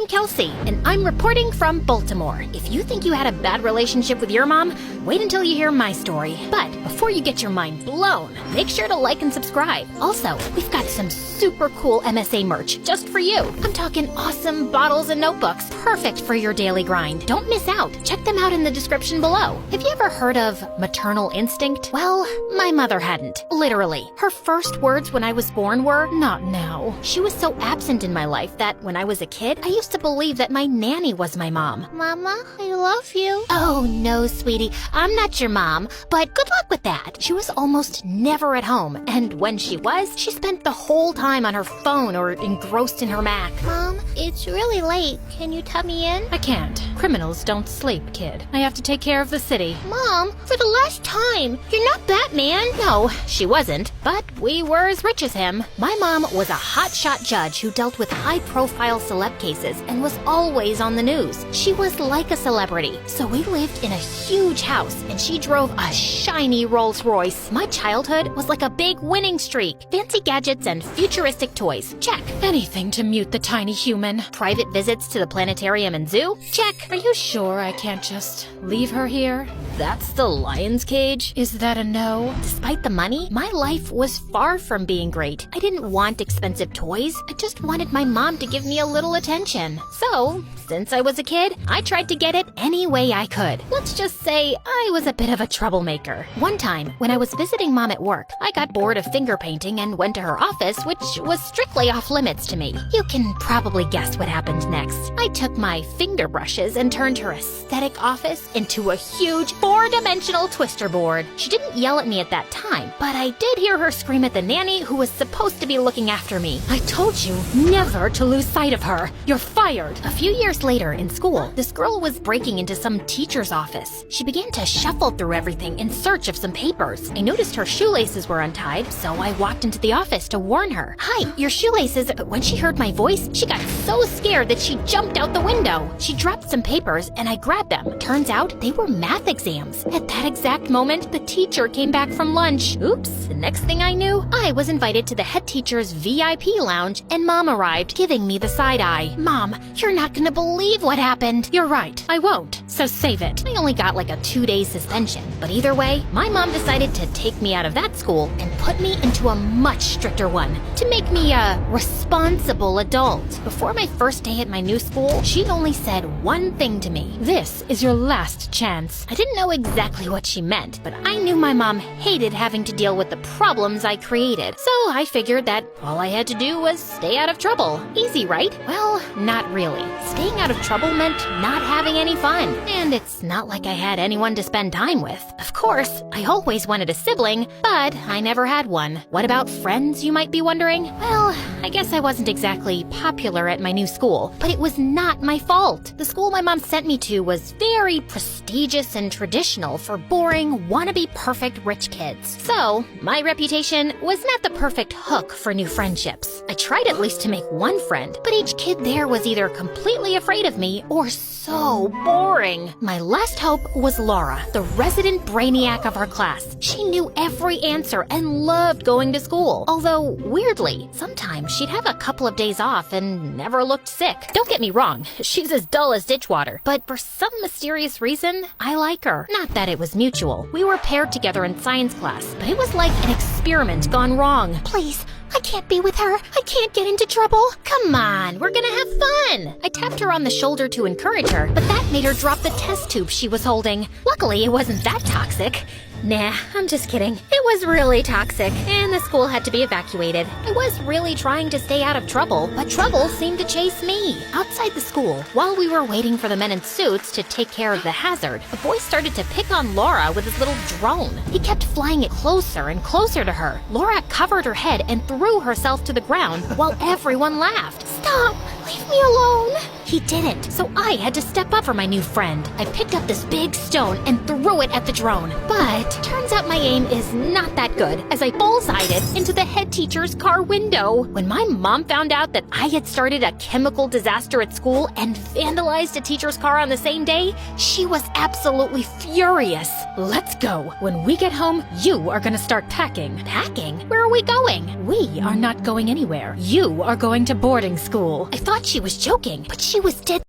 I'm Kelsey, and I'm reporting from Baltimore. If you think you had a bad relationship with your mom, wait until you hear my story. But before you get your mind blown, make sure to like and subscribe. Also, we've got some super cool MSA merch just for you. I'm talking awesome bottles and notebooks, perfect for your daily grind. Don't miss out. Check them out in the description below. Have you ever heard of maternal instinct? Well, my mother hadn't. Literally. Her first words when I was born were, "Not now." She was so absent in my life that when I was a kid, I used to believe that my nanny was my mom. Mama, I love you. Oh, no, sweetie. I'm not your mom, but good luck with that. She was almost never at home, and when she was, she spent the whole time on her phone or engrossed in her Mac. Mom, it's really late. Can you tub me in? I can't. Criminals don't sleep, kid. I have to take care of the city. Mom, for the last time, you're not Batman. No, she wasn't, but we were as rich as him. My mom was a hotshot judge who dealt with high-profile celeb cases and was always on the news. She was like a celebrity, so we lived in a huge house, and she drove a shiny Rolls Royce. My childhood was like a big winning streak. Fancy gadgets and futuristic toys. Check. Anything to mute the tiny human. Private visits to the planetarium and zoo? Check. Are you sure I can't just leave her here? That's the lion's cage? Is that a no? Despite the money, my life was far from being great. I didn't want expensive toys. I just wanted my mom to give me a little attention. So, since I was a kid, I tried to get it any way I could. Let's just say I was a bit of a troublemaker. One time, when I was visiting mom at work, I got bored of finger painting and went to her office, which was strictly off limits to me. You can probably guess what happened next. I took my finger brushes and turned her aesthetic office into a huge 4-dimensional twister board. She didn't yell at me at that time, but I did hear her scream at the nanny who was supposed to be looking after me. I told you never to lose sight of her. You're fired. A few years later in school, this girl was breaking into some teacher's office. She began to shuffle through everything in search of some papers. I noticed her shoelaces were untied, so I walked into the office to warn her. "Hi, your shoelaces." When she heard my voice, she got so scared that she jumped out the window. She dropped some papers and I grabbed them. Turns out they were math exams. At that exact moment, the teacher came back from lunch. Oops. The next thing I knew, I was invited to the head teacher's VIP lounge and mom arrived, giving me the side eye. "Mom, you're not gonna believe what happened." "You're right. I won't. So save it." I only got like a 2-day suspension. But either way, my mom decided to take me out of that school and put me into a much stricter one to make me a responsible adult. Before my first day at my new school, she only said one thing to me. "This is your last chance." I didn't know exactly what she meant, but I knew my mom hated having to deal with the problems I created. So I figured that all I had to do was stay out of trouble. Easy, right? Well, not really. Staying out of trouble meant not having any fun. And it's not like I had anyone to spend time with. Of course, I always wanted a sibling, but I never had one. What about friends, you might be wondering? Well, I guess I wasn't exactly popular at my new school, but it was not my fault. The school my mom sent me to was very prestigious and traditional for boring, wannabe perfect rich kids. So, my reputation was not the perfect hook for new friendships. I tried at least to make one friend, but each kid there was either completely afraid of me or so boring. My last hope was Laura, the resident brainiac of our class. She knew every answer and loved going to school. Although, weirdly, sometimes she'd have a couple of days off and never looked sick. Don't get me wrong, she's as dull as ditch water. But for some mysterious reason, I like her. Not that it was mutual. We were paired together in science class, but it was like an experiment gone wrong. Please, I can't be with her. I can't get into trouble. Come on, we're gonna have fun. I tapped her on the shoulder to encourage her, but that made her drop the test tube she was holding. Luckily, it wasn't that toxic. Nah, I'm just kidding. It was really toxic, and the school had to be evacuated. I was really trying to stay out of trouble, but trouble seemed to chase me. Outside the school, while we were waiting for the men in suits to take care of the hazard, a boy started to pick on Laura with his little drone. He kept flying it closer and closer to her. Laura covered her head and threw herself to the ground while everyone laughed. Stop! Leave me alone! He didn't, so I had to step up for my new friend. I picked up this big stone and threw it at the drone. But turns out my aim is not that good, as I bullseyed it into the head teacher's car window. When my mom found out that I had started a chemical disaster at school and vandalized a teacher's car on the same day, she was absolutely furious. Let's go. When we get home, you are gonna start packing. Packing? Where are we going? We are not going anywhere. You are going to boarding school. I thought she was joking, but she was dead